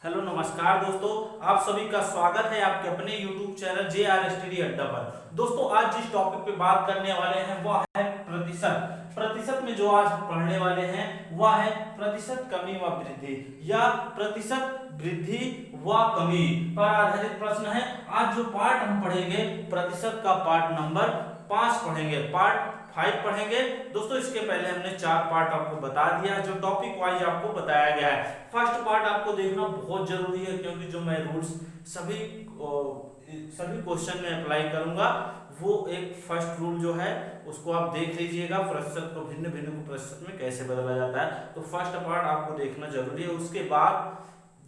Hello नमस्कार दोस्तों, आप सभी का स्वागत है आपके अपने YouTube चैनल JR स्टडी अड्डा पर। दोस्तों आज जिस टॉपिक पे बात करने वाले हैं वह है प्रतिशत। प्रतिशत में जो आज हम पढ़ने वाले हैं वह है प्रतिशत कमी व वृद्धि या प्रतिशत वृद्धि व कमी पर आधारित प्रश्न है। आज जो पार्ट हम पढ़ेंगे प्रतिशत का पार्ट नंबर 5 पढ़ेंगे, पार्ट 5 पढ़ेंगे। दोस्तों इसके पहले हमने 4 पार्ट आपको बता दिया जो टॉपिक वाइज आपको बताया गया है। फर्स्ट पार्ट आपको देखना बहुत जरूरी है क्योंकि जो मैं रूल्स सभी क्वेश्चन में अप्लाई करूंगा वो एक फर्स्ट रूल जो है उसको आप देख लीजिएगा, प्रतिशत को भिन्न भिन्न को प्रतिशत में कैसे बदला जाता है। तो फर्स्ट पार्ट आपको देखना जरूरी है। उसके बाद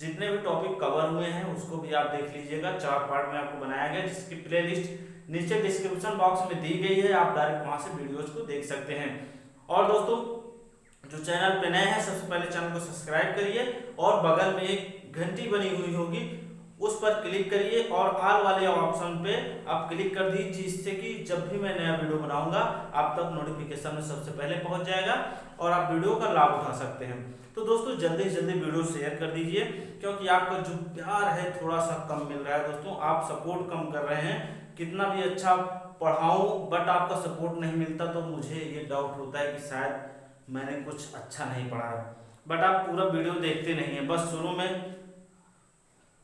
जितने भी टॉपिक कवर हुए हैं उसको भी आप देख लीजिएगा। 4 पार्ट में आपको बनाया गया जिसकी प्लेलिस्ट नीचे डिस्क्रिप्शन बॉक्स में दी गई है, आप डायरेक्ट वहां से वीडियोस को देख सकते हैं। और दोस्तों जो चैनल पे नए हैं सबसे पहले चैनल को सब्सक्राइब करिए और बगल में एक घंटी बनी हुई होगी उस पर क्लिक करिए और ऑल वाले ऑप्शन पे आप क्लिक कर दीजिए जिससे कि जब भी मैं नया वीडियो बनाऊंगा आप तक नोटिफिकेशन में सबसे पहले पहुंच जाएगा और आप वीडियो का लाभ उठा सकते हैं। तो दोस्तों जल्दी से जल्दी वीडियो शेयर कर दीजिए क्योंकि आपका जो प्यार है थोड़ा सा कम मिल रहा है। दोस्तों आप सपोर्ट कम कर रहे हैं, कितना भी अच्छा पढ़ाऊं बट आपका सपोर्ट नहीं मिलता तो मुझे ये डाउट होता है कि शायद मैंने कुछ अच्छा नहीं पढ़ा। बट आप पूरा वीडियो देखते नहीं है, बस शुरू में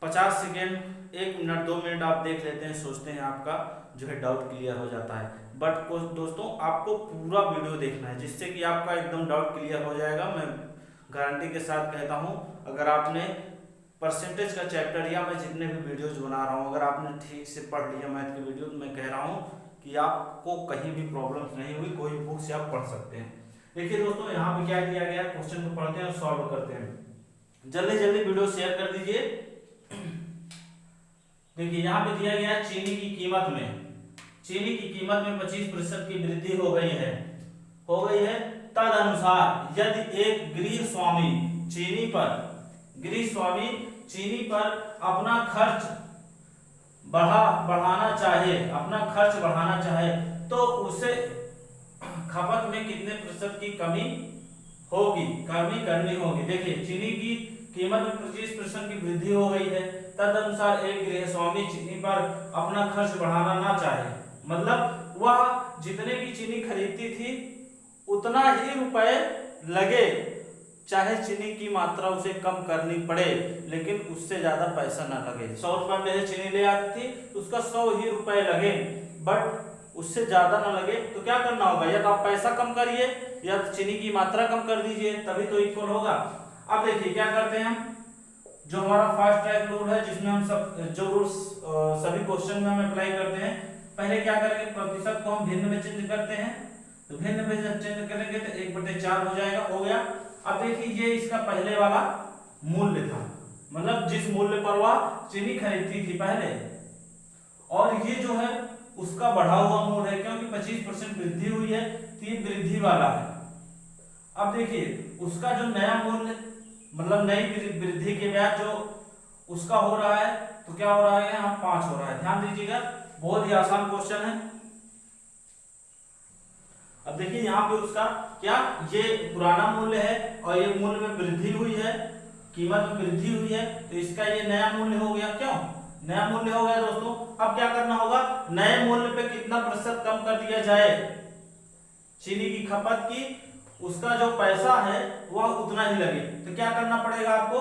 50 सेकेंड 1 मिनट 2 मिनट आप देख लेते हैं, सोचते हैं आपका जो है डाउट क्लियर हो जाता है। बट दोस्तों आपको पूरा वीडियो देखना है जिससे कि आपका एकदम डाउट क्लियर हो जाएगा। मैं गारंटी के साथ कहता हूँ अगर आपने परसेंटेज का चैप्टर या मैं जितने भी वीडियोज बना रहा हूँ अगर आपने ठीक से पढ़ लिया मैथ की वीडियो तो मैं कह रहा हूँ कि आपको कहीं भी प्रॉब्लम्स नहीं हुई, कोई बुक से आप पढ़ सकते हैं। देखिए दोस्तों यहाँ पे क्या दिया गया, क्वेश्चन को पढ़ते हैं और सॉल्व करते हैं। जल्दी जल्दी वीडियो शेयर कर दीजिए। देखिए यहाँ पे दिया गया चीनी की कीमत में 25% की वृद्धि हो गई है। तदनुसार यदि एक गृह स्वामी चीनी पर अपना खर्च बढ़ाना चाहे तो उसे खपत में कितने प्रतिशत की कमी करनी होगी। देखिए चीनी की कीमत में 25% की वृद्धि हो गई है, तदनुसार एक गृह स्वामी चीनी पर अपना खर्च बढ़ाना ना चाहे, मतलब वह जितने की चीनी खरीदती थी उतना ही रुपए लगे, चाहे चीनी की मात्रा उसे कम करनी पड़े लेकिन उससे ज्यादा पैसा ना लगे। 100 रुपए में चीनी ले आती थी तो उसका 100 ही रुपए लगे बट उससे ज्यादा ना लगे तो क्या करना होगा, या तो आप पैसा कम करिए या तो चीनी की मात्रा कम कर दीजिए तभी तो इक्वल होगा। अब देखिए क्या करते हैं हम, जो हमारा फास्ट ट्रैक रूल है जिसमें हम सब जो रूल्स सभी क्वेश्चन में हम अप्लाई करते हैं। पहले क्या करेंगे, प्रतिशत को हम भिन्न में चेंज करते हैं तो भिन्न में जब चेंज करेंगे तो 1/4 हो जाएगा, हो गया। अब देखिए ये इसका पहले वाला मूल्य था, मतलब जिस मूल्य पर वह चीनी खरीदती थी पहले, और ये जो है उसका बढ़ा हुआ मूल्य है क्योंकि 25% वृद्धि हुई है तो ये वृद्धि वाला है। अब देखिए उसका जो नया मूल्य मतलब नई वृद्धि के ब्याज जो उसका हो रहा है तो क्या हो रहा है, यहाँ 5 हो रहा है। ध्यान दीजिएगा बहुत ही आसान क्वेश्चन है। अब देखिए यहाँ पे उसका क्या, ये पुराना मूल्य है और ये मूल्य में वृद्धि हुई है, कीमत में वृद्धि हुई है तो इसका ये नया मूल्य हो गया। क्यों नया मूल्य हो गया दोस्तों? अब क्या करना होगा, नए मूल्य पे कितना प्रतिशत कम कर दिया जाए चीनी की खपत की, उसका जो पैसा है वह उतना ही लगे। तो क्या करना पड़ेगा आपको,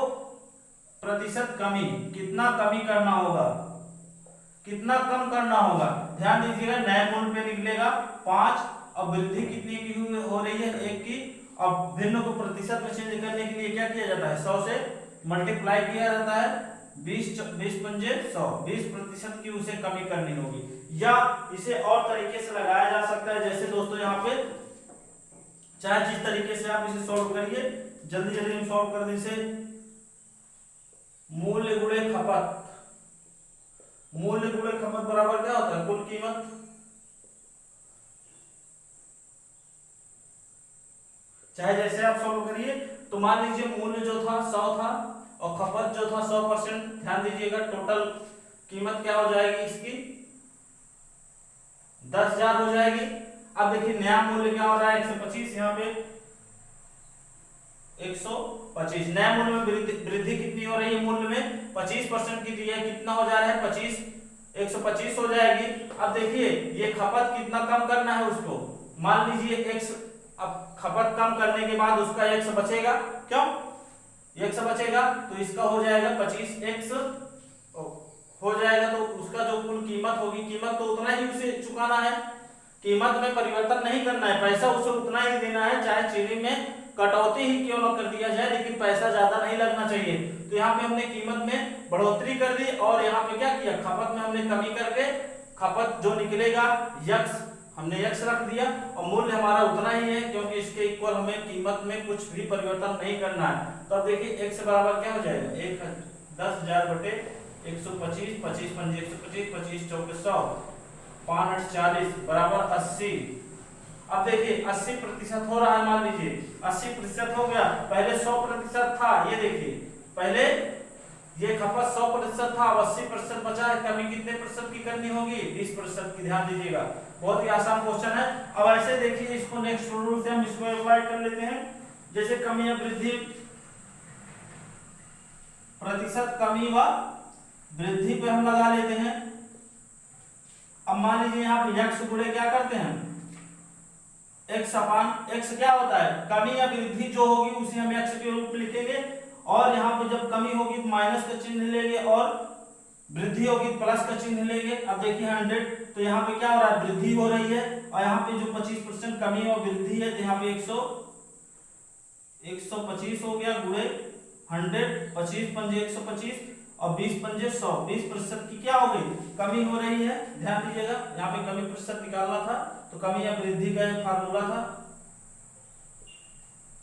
प्रतिशत कमी, कितना कमी करना होगा, कितना कम करना होगा। ध्यान दीजिएगा नए मूल्य पे निकलेगा 5 और वृद्धि कितनी की हो रही है 1 की। अब भिन्न को प्रतिशत में चेंज करने के लिए क्या किया जाता है, 100 से मल्टीप्लाई किया जाता है, 20 पंजे 100, 20% की उसे कमी करनी होगी। या इसे और तरीके से लगाया जा सकता है, जैसे दोस्तों यहाँ पे चाहे जिस तरीके से आप इसे सॉल्व करिए, जल्दी जल्दी हम सॉल्व कर दें इसे। मूल्य गुणे खपत बराबर क्या होता है, कुल कीमत। चाहे जैसे आप सॉल्व करिए तो मान लीजिए मूल्य जो था 100 था और खपत जो था 100%। ध्यान दीजिएगा टोटल कीमत क्या हो जाएगी इसकी, 10,000 हो जाएगी। अब देखिए नया मूल्य क्या हो रहा है 125, यहाँ पे 125 नए मूल्य में वृद्धि कितनी हो रही है मूल्य में 25% की दी है, कितना हो जा रहा है 25, 125 हो जाएगी। अब देखिए ये खपत कितना कम करना है उसको, मान लीजिए x, अब खपत कम करने के बाद उसका x बचेगा, क्यों x बचेगा तो इसका हो जाएगा 25x हो जाएगा, तो उसका जो कुल कीमत होगी, कीमत तो उतना ही उसे चुकाना है, कीमत में परिवर्तन नहीं करना है, पैसा उसे उतना ही देना है, चाहे चीनी में कटौती ही क्यों न कर दिया जाए, लेकिन पैसा ज्यादा नहीं लगना चाहिए। तो यहाँ पे हमने कीमत में बढ़ोतरी कर दी और यहाँ पे क्या किया, खपत में हमने कमी करके खपत जो निकलेगा यक्स, हमने यक्स रख दिया और मूल्य हमारा उतना ही है क्योंकि इसके इक्वल हमें कीमत में कुछ भी परिवर्तन नहीं करना है। तो अब देखिए x बराबर क्या हो जाएगा, 10,000 बटे 125, 25 पंजे 125, 25 चौके 100, 5 40 बराबर 80। अब देखिए 80% हो रहा है, मान लीजिए 80% हो गया, पहले 100% था, ये देखिए पहले ये खपत 100% था, अब 80% बचा है, कमी कितने प्रतिशत की करनी होगी, 20% की, ध्यान दीजिएगा, बहुत ही आसान क्वेश्चन है। अब ऐसे देखिए इसको नेक्स्ट रूल से हम इसको अप्लाई कर लेते हैं, जैसे कमी या वृद्धि, प्रतिशत कमी व वृद्धि पे हम लगा लेते हैं। अब मान लीजिए यहाँ पे यक्स गुणे क्या करते हैं, x अपान x क्या होता है, कमी या वृद्धि जो होगी उसे हम x के रूप में लिखेंगे, और यहाँ पे जब कमी होगी तो माइनस का चिन्ह लेंगे और वृद्धि होगी प्लस का चिन्ह लेंगे। अब देखिए 100, तो यहाँ पे क्या हो रहा है, वृद्धि हो रही है, और यहाँ पे जो 25% कमी और वृद्धि है तो यहाँ पे 125 हो गया गुणे 100, 25 पंजे 125 और 20 पंजे 100, 20% की क्या हो गई, कमी हो रही है। ध्यान दीजिएगा यहाँ पे कमी प्रतिशत निकालना था तो कमी या वृद्धि का फार्मूला था,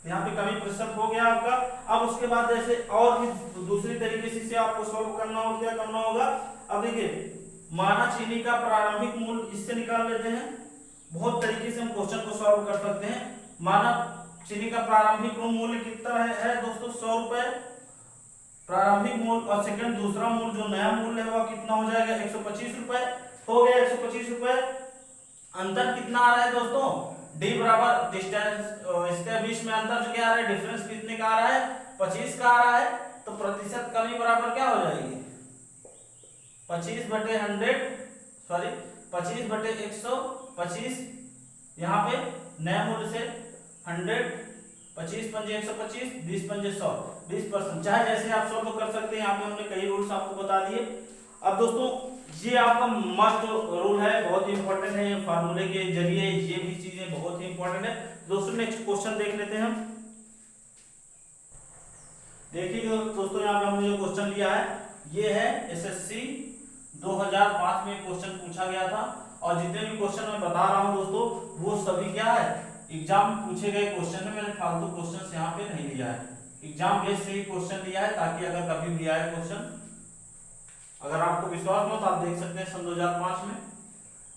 यहाँ पे कमी प्रतिशत हो गया आपका। अब उसके बाद जैसे और भी दूसरी तरीके से इसे आपको सॉल्व करना हो, क्या करना होगा, अब देखिए माना चीनी का प्रारंभिक मूल्य, इससे निकाल लेते हैं, बहुत तरीके से हम क्वेश्चन को सॉल्व कर सकते हैं। माना चीनी का प्रारंभिक मूल्य कितना है दोस्तों, 100 रुपए प्रारंभिक मूल्य, और सेकंड दूसरा मूल्य जो नया मूल्य है वह कितना हो जाएगा, 125 रुपए हो गया, 125 रुपए। अंतर कितना आ रहा है दोस्तों, d बराबर डिस्टेंस, इसके बीच में अंतर जो क्या आ रहा है, डिफरेंस कितने का आ रहा है, 25 का आ रहा है, तो प्रतिशत कमी बराबर क्या हो जाएगी, 25 बटे 100, सॉरी 25 बटे 125, यहाँ पे नया मूल्य से 100, 25 पंजे 125, 20 पंजे 100, 20%, चाहे जैसे आप सॉल्व कर सकते हैं, यहाँ पे हमने कई रूल्स आपको बता दिए। अब दोस्तों ये आपका मस्ट रूल है, बहुत ही इंपॉर्टेंट है, ये फार्मूले के जरिए ये भी चीजें बहुत ही इंपॉर्टेंट है। दोस्तों नेक्स्ट क्वेश्चन देख लेते हैं हम, देखिए दोस्तों यहाँ पे हमने जो क्वेश्चन लिया है ये है एसएससी 2005 में क्वेश्चन पूछा गया था, और जितने भी क्वेश्चन मैं बता रहा हूँ दोस्तों वो सभी क्या है, एग्जाम पूछे गए क्वेश्चन है, मैंने फालतू क्वेश्चन यहाँ पे नहीं लिया है, एग्जाम बेस से ही क्वेश्चन लिया है, ताकि अगर कभी भी आए क्वेश्चन, अगर आपको विश्वास हो तो आप देख सकते हैं सन 2005 में,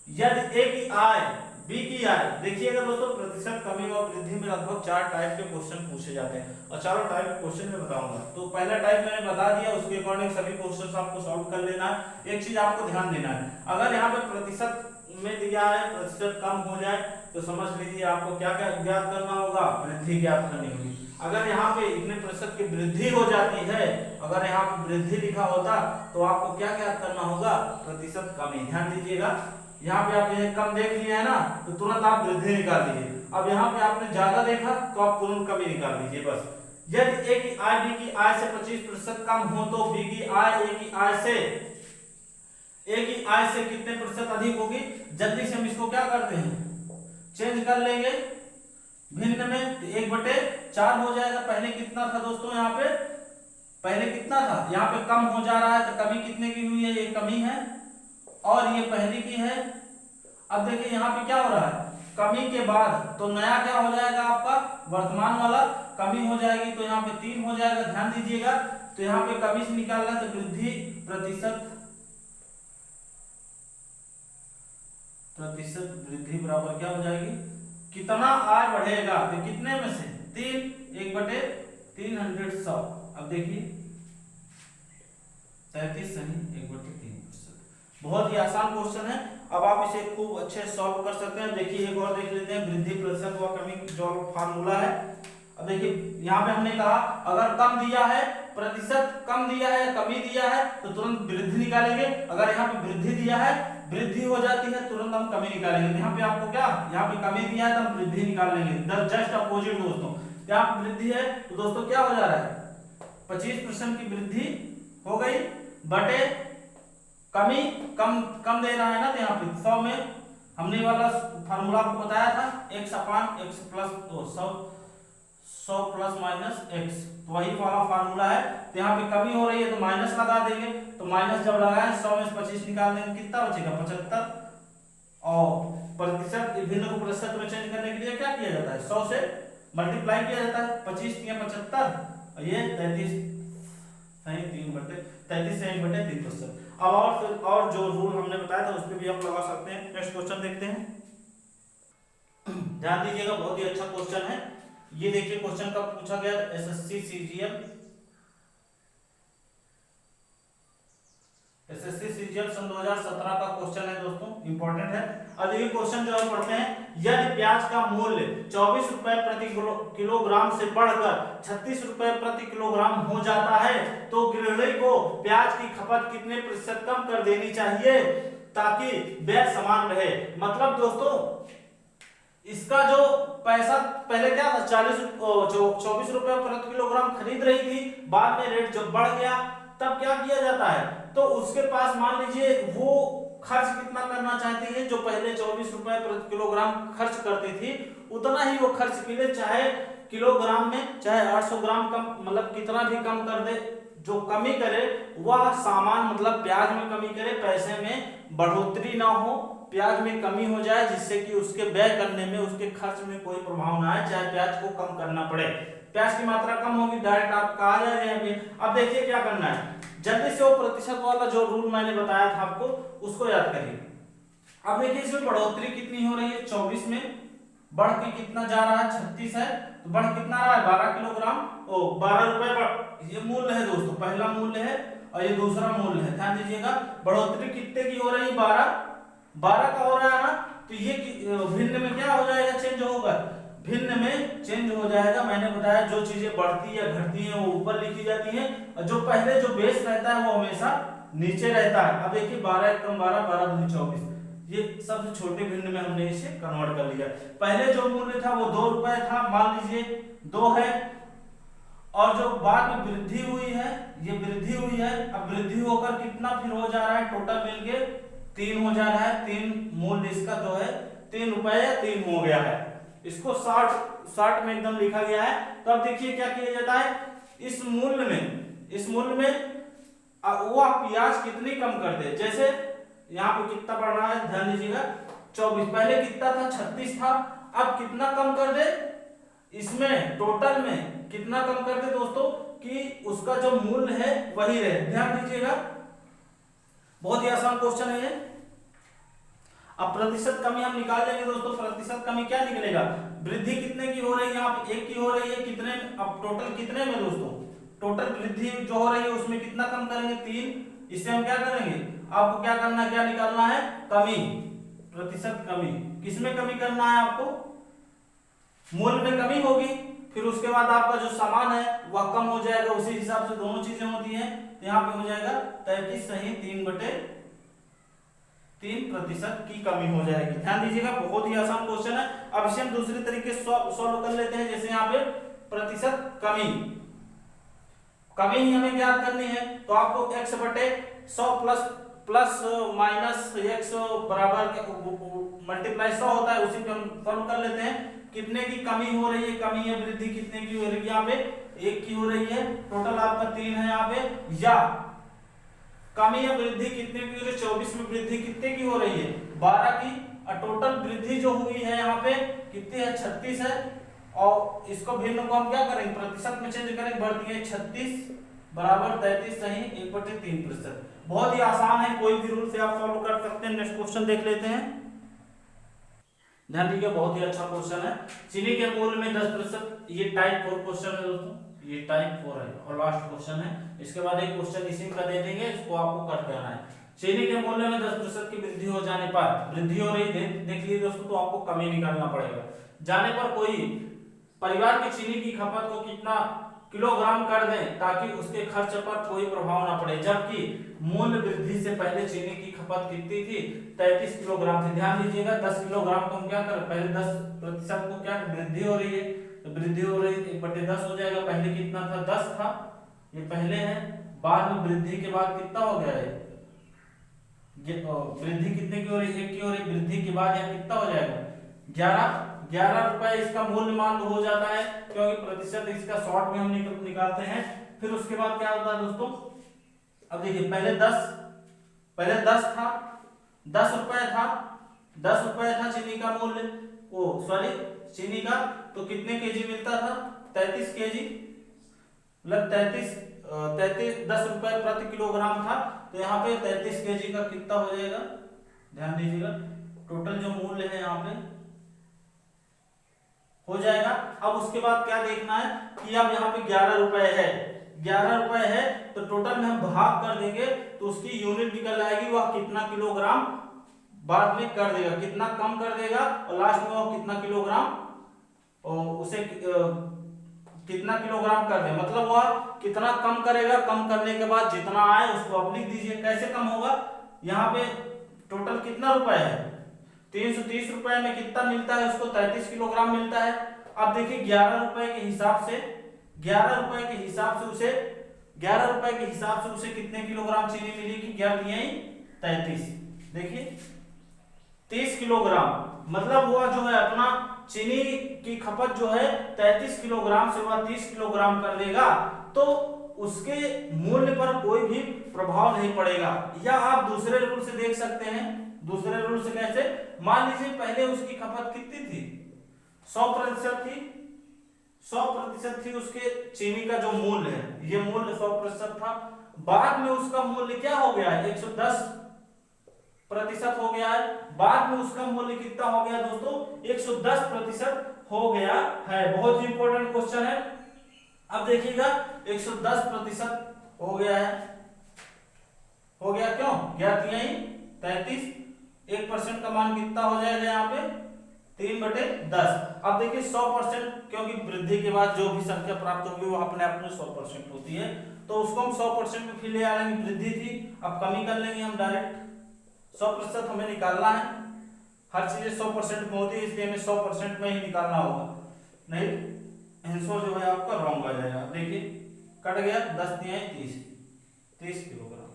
यदि ए की आय बी की आय, देखिएगा दोस्तों प्रतिशत कमी और वृद्धि में लगभग 4 टाइप के क्वेश्चन पूछे जाते हैं, और चारों टाइप के क्वेश्चन मैं बताऊंगा। तो पहला टाइप मैंने बता दिया, उसके अकॉर्डिंग सभी क्वेश्चन आपको सॉल्व कर लेना है। एक चीज आपको ध्यान देना है, अगर यहाँ पे प्रतिशत में दिया है प्रतिशत कम हो जाए तो समझ लीजिए आपको क्या क्या ज्ञात करना होगा, वृद्धि ज्ञात करनी होगी। अगर यहाँ पे इतने प्रतिशत की वृद्धि हो जाती है, अगर यहाँ पे वृद्धि लिखा होता तो आपको क्या क्या करना होगा, प्रतिशत कमी। ध्यान दीजिएगा यहाँ पे आप ये कम देख लिया है ना, तो तुरंत आप वृद्धि निकाल दीजिए। अब यहाँ पे आपने ज्यादा देखा तो आप तुरंत कमी निकाल दीजिए बस। यदि ए की आय बी की आय से 25% कम हो तो बी की आय ए की आय से कितने प्रतिशत अधिक होगी। जल्दी से हम इसको क्या करते हैं, चेंज कर लेंगे भिन्न में, 1/4 हो जाएगा। पहले कितना था दोस्तों, यहाँ पे पहले कितना था, यहाँ पे कम हो जा रहा है तो कमी कितने की हुई है, ये कमी है और ये पहले की है। अब देखिए यहाँ पे क्या हो रहा है, कमी के बाद तो नया क्या हो जाएगा आपका, वर्तमान वाला कमी हो जाएगी, तो यहाँ पे 3 हो जाएगा। ध्यान दीजिएगा, तो यहाँ पे कमी से निकालना है तो वृद्धि प्रतिशत वृद्धि बराबर क्या हो जाएगी, कितना आय बढ़ेगा, तो कितने में से 3, 1/300 100। अब देखिए 33 सही 1/3%। बहुत ही आसान क्वेश्चन है, अब आप इसे खूब अच्छे सॉल्व कर सकते हैं। देखिए एक और देख लेते हैं, वृद्धि प्रतिशत व कमी जो फार्मूला है। अब देखिए यहाँ पे हमने कहा अगर कम दिया है, प्रतिशत कम दिया है, कमी दिया है तो तुरंत वृद्धि निकालेंगे। अगर यहाँ पे वृद्धि दिया है, वृद्धि हो जाती है, तुरंत हम कमी निकालेंगे। यहाँ पे आपको क्या, यहाँ पे कमी दिया है तो हम वृद्धि निकाल लेंगे। जस्ट अपोजिट दोस्तों, यहाँ पे वृद्धि है तो दोस्तों क्या हो जा रहा है, 25% की वृद्धि हो गई बटे कमी, कम दे रहा है ना, तो यहाँ पे 100 में हमने वाला फार्मूला आपको बताया था, x अपान x plus 100 plus minus x, तो वही वाला फार्मूला है। तो यहाँ पे कमी हो रही है तो माइनस लगा देंगे, तो माइनस जब लगाएं 100 में से 25 निकाल देंगे, कितना बचेगा 75। और प्रतिशत भिन्न को प्रतिशत में चेंज करने के लिए क्या किया जाता है, 100 से मल्टीप्लाई किया जाता है, 25 या 75 और ये 33 सही 3/33 अब और जो रूल हमने बताया था उस पर भी हम लगा सकते हैं। नेक्स्ट क्वेश्चन देखते हैं, ध्यान दीजिएगा, बहुत ही अच्छा क्वेश्चन है ये। देखिए क्वेश्चन कब पूछा गया, एसएससी सीजीएल सन 2017 का क्वेश्चन है दोस्तों, इंपॉर्टेंट है। अब ये क्वेश्चन जो हम पढ़ते हैं, यदि प्याज का मूल्य 24 रुपए प्रति किलोग्राम से बढ़कर 36 रुपए प्रति किलोग्राम हो जाता है तो गृहिणी को प्याज की खपत कितने प्रतिशत कम कर देनी चाहिए ताकि व्यय समान रहे। मतलब दोस्तों इसका जो पैसा पहले क्या था, 24 रुपए प्रति किलोग्राम खरीद रही थी, बाद में रेट जब बढ़ गया तब क्या किया जाता है, तो उसके पास मान लीजिए वो खर्च कितना करना चाहती है, जो पहले 24 रुपए प्रति किलोग्राम खर्च करती थी उतना ही वो खर्च के लिए, चाहे किलोग्राम में चाहे 800 ग्राम कम, मतलब कितना भी कम कर दे, जो कमी करे वह सामान मतलब प्याज में कमी करे, पैसे में बढ़ोतरी ना हो, प्याज में कमी हो जाए, जिससे कि उसके व्यय करने में, उसके खर्च में कोई प्रभाव ना आए, चाहे प्याज को कम करना पड़े। प्याज की मात्रा कम होगी, डायरेक्ट आप कहा जाएगा। अब देखिए क्या करना है, जल्दी से वो प्रतिशत वाला जो रूल मैंने बताया था आपको उसको याद करिए। अब देखिए इसमें बढ़ोतरी कितनी हो रही है, 24 में बढ़ के कितना जा रहा है, 36 है, तो बढ़ कितना रहा है 12 किलोग्राम, 12 रुपए ये मूल्य है दोस्तों, पहला मूल्य है और ये दूसरा मूल्य है। ध्यान दीजिएगा बढ़ोतरी कितने की हो रही है, 12 का हो रहा है ना, तो ये भिन्न में क्या हो जाएगा, चेंज होगा, भिन्न में चेंज हो जाएगा। मैंने बताया जो चीजें बढ़ती या घटती हैं वो ऊपर लिखी जाती हैं और जो पहले जो बेस रहता है वो हमेशा नीचे रहता है। अब देखिए 12 कम 12, 12 दूनी 24, ये सबसे छोटे भिन्न में हमने इसे कन्वर्ट कर लिया। पहले जो मूल्य था वो 2 रुपए था, मान लीजिए 2 है, और जो बाद में वृद्धि हुई है, ये वृद्धि हुई है, अब वृद्धि होकर कितना फिर हो जा रहा है, टोटल मिलके 3 हो जा रहा है, 3 मूल्य इसका जो है 3 रुपए या 3 हो गया है, इसको 60 में एकदम लिखा गया है। तो अब देखिए क्या किया जाता है, इस मूल्य में वो प्याज कितनी कम कर दे, जैसे यहाँ पे कितना बढ़ रहा है, ध्यान दीजिएगा 24, पहले कितना था 36 था, अब कितना कम कर दे, इसमें टोटल में कितना कम कर दे दोस्तों कि उसका जो मूल्य है वही रहे। ध्यान दीजिएगा बहुत ही आसान क्वेश्चन है ये। अब प्रतिशत कमी हम निकाल लेंगे दोस्तों, प्रतिशत कमी क्या निकलेगा, वृद्धि कितने की हो रही है, यहाँ पे 1 की हो रही है, कितने, अब टोटल कितने में दोस्तों, टोटल वृद्धि जो हो रही है उसमें कितना कम करेंगे, 3, इससे हम क्या करेंगे, आपको क्या करना है, क्या निकालना है, कमी, प्रतिशत कमी, किसमें कमी करना है आपको, मूल्य में कमी होगी, फिर उसके बाद आपका जो सामान है वह कम हो जाएगा, उसी हिसाब से दोनों चीजें होती हैं, तो यहाँ पे हो जाएगा 33 सही 3/3% की कमी हो जाएगी। ध्यान दीजिएगा बहुत ही आसान क्वेश्चन है। अब इसे हम दूसरी तरीके से सॉल्व कर लेते हैं, जैसे यहाँ पे प्रतिशत कमी ही हमें ज्ञात करनी है, तो आपको x/100 प्लस माइनस x बराबर मल्टीप्लाई 100 होता है, उसी पे हम सॉल्व कर लेते हैं। कितने की कमी हो रही है, कमी या वृद्धि कितने की हो रही है, यहाँ पे 1 की हो रही है, टोटल आपका 3 है यहाँ पे, या कमी या वृद्धि कितने की हो रही है, 24 में वृद्धि कितने की हो रही है, 12 की, और टोटल वृद्धि जो हुई है यहाँ पे कितनी है, 36 है, और इसको भिन्न को हम क्या करेंगे, प्रतिशत में चेंज करेंगे, बढ़ती है 36 बराबर 33 सही 1/3%। बहुत ही आसान है, कोई भी रूल से आप सॉल्व कर सकते हैं। नेक्स्ट क्वेश्चन देख लेते हैं, ध्यान दीजिए बहुत ही अच्छा क्वेश्चन है। चीनी के मूल्य में 10%, ये टाइप 4 क्वेश्चन है दोस्तों, ये टाइप 4 है और लास्ट क्वेश्चन है। इसके बाद एक क्वेश्चन इसी का दे देंगे, इसको आपको करके आना है। चीनी के मूल्य में 10% की वृद्धि हो जाने पर, वृद्धि हो रही देख लीजिए दोस्तों, तो आपको कमी निकालना पड़ेगा। जाने पर कोई परिवार की चीनी की खपत को कितना किलोग्राम कर दें ताकि उसके खर्च पर कोई प्रभाव ना पड़े, जबकि मूल्य वृद्धि से पहले चीनी की खपत कितनी थी, 33 किलोग्राम थी। ध्यान दीजिएगा 10 किलोग्राम को हम क्या कर, पहले 10% को क्या वृद्धि हो रही है, तो वृद्धि हो रही है 1/10 हो जाएगा। पहले कितना था, 10 था, ये पहले है, बाद में वृद्धि के बाद कितना हो गया है, वृद्धि कितने की हो रही है, 1 की हो रही, वृद्धि के बाद यह कितना हो जाएगा, 11 रुपए इसका मूल्य मान हो जाता है, क्योंकि प्रतिशत इसका शॉर्ट में हम निकालते हैं। फिर उसके बाद क्या होता है दोस्तों, अब देखिए पहले 10 था, 10 रुपए था, 10 रुपए था चीनी का मूल्य, चीनी का, तो कितने केजी मिलता था, 33 केजी, मतलब 10 रुपए प्रति किलोग्राम था, तो यहाँ पे 33 केजी का कितना हो जाएगा, ध्यान दीजिएगा, टोटल जो मूल्य है यहाँ पे हो जाएगा। अब उसके बाद क्या देखना है कि अब यहाँ पे 11 रुपए है, 11 रुपए है, तो टोटल में हम भाग कर देंगे तो उसकी यूनिट निकल आएगी, वह कितना किलोग्राम बाद में कर देगा, कितना कम कर देगा, और लास्ट में वह कितना किलोग्राम, और उसे कितना किलोग्राम कर दे, मतलब वह कितना कम करेगा, कम करने के बाद जितना आए उसको आप लिख दीजिए। कैसे कम होगा, यहाँ पे टोटल कितना रुपए है, 330 रुपए में कितना मिलता है, उसको 33 किलोग्राम मिलता है। अब देखिए 11 रुपए के हिसाब से, 11 रुपए के हिसाब से उसे 11 रुपए के हिसाब से उसे कितने किलोग्राम चीनी मिलेगी, 33, देखिए 30 किलोग्राम, मतलब वह जो है अपना चीनी की खपत जो है 33 किलोग्राम से वह 30 किलोग्राम कर देगा, तो उसके मूल्य पर कोई भी प्रभाव नहीं पड़ेगा। या आप दूसरे रूल से देख सकते हैं, दूसरे रूल से कैसे, मान लीजिए पहले उसकी खपत कितनी थी, 100% थी, 100% थी उसके चीनी का जो मूल्य है, ये मूल्य 100% था, बाद में उसका मूल्य क्या हो गया है, 110% हो गया है, बाद में उसका मूल्य कितना हो गया दोस्तों, 110% हो गया है। बहुत ही इंपॉर्टेंट क्वेश्चन है। अब देखिएगा 110% हो गया है, हो गया क्यों, 33, 1% का मान कितना हो जाएगा यहाँ पे, 3/10। अब देखिए 100%, क्योंकि वृद्धि के बाद जो भी संख्या प्राप्त होगी वो अपने आप में 100% होती है, तो उसको हम 100% में फिर ले आएंगे, वृद्धि थी, अब कमी कर लेंगे हम डायरेक्ट, 100% हमें निकालना है, हर चीजें 100% में होती है, इसलिए हमें 100% में ही निकालना होगा, नहीं आंसर जो है आपका रॉन्ग आ जाएगा। देखिए कट गया, 10 दिए 30 किलोग्राम।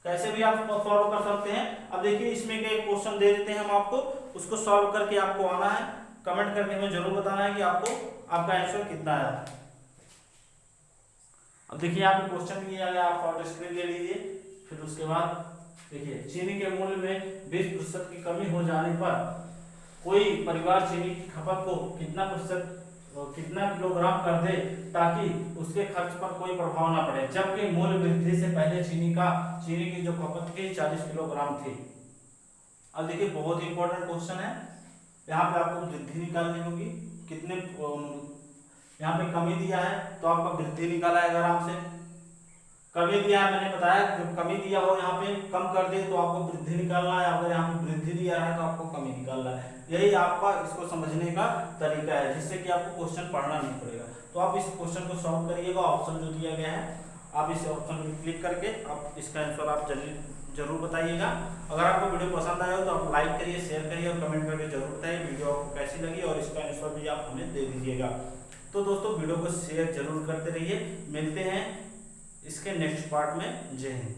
कैसे भी आप सॉल्व कर सकते हैं। अब देखिए इसमें के क्वेश्चन दे देते हैं हम आपको, उसको सॉल्व करके आपको आना है, कमेंट करके हमें जरूर बताना है कि आपको आपका आंसर कितना आया। अब देखिए यहाँ पे क्वेश्चन दिया गया, आप शॉर्ट स्क्रीन ले लीजिए। फिर उसके बाद देखिए चीनी के मूल्य में 20% की कमी हो जाने पर कोई परिवार चीनी की खपत को कितना किलोग्राम कर दे ताकि उसके खर्च पर कोई प्रभाव ना पड़े, जबकि मूल्य वृद्धि से पहले चीनी की जो खपत थी 40 किलोग्राम थी। अब देखिए बहुत ही इंपॉर्टेंट क्वेश्चन है, यहाँ पे आपको वृद्धि निकालनी होगी, कितने यहाँ पे कमी दिया है तो आपका वृद्धि निकाला है आराम से, कमी दिया है मैंने बताया, जब कमी दिया हो यहाँ पे कम कर दे तो आपको वृद्धि निकालना है, अगर यहाँ पे वृद्धि दिया है तो आपको कमी निकालना है। यही आपका इसको समझने का तरीका है, जिससे कि आपको क्वेश्चन पढ़ना नहीं पड़ेगा। तो आप इस क्वेश्चन को सॉल्व करिएगा, ऑप्शन जो दिया गया है आप इस ऑप्शन पर क्लिक करके आप इसका आंसर आप जरूर बताइएगा। अगर आपको वीडियो पसंद आया हो तो आप लाइक करिए, शेयर करिए और कमेंट करके जरूर बताइए वीडियो आपको कैसी लगी, और इसका आंसर भी आप हमें दे दीजिएगा। तो दोस्तों वीडियो को शेयर जरूर करते रहिए, मिलते हैं इसके नेक्स्ट पार्ट में। जय हिंद।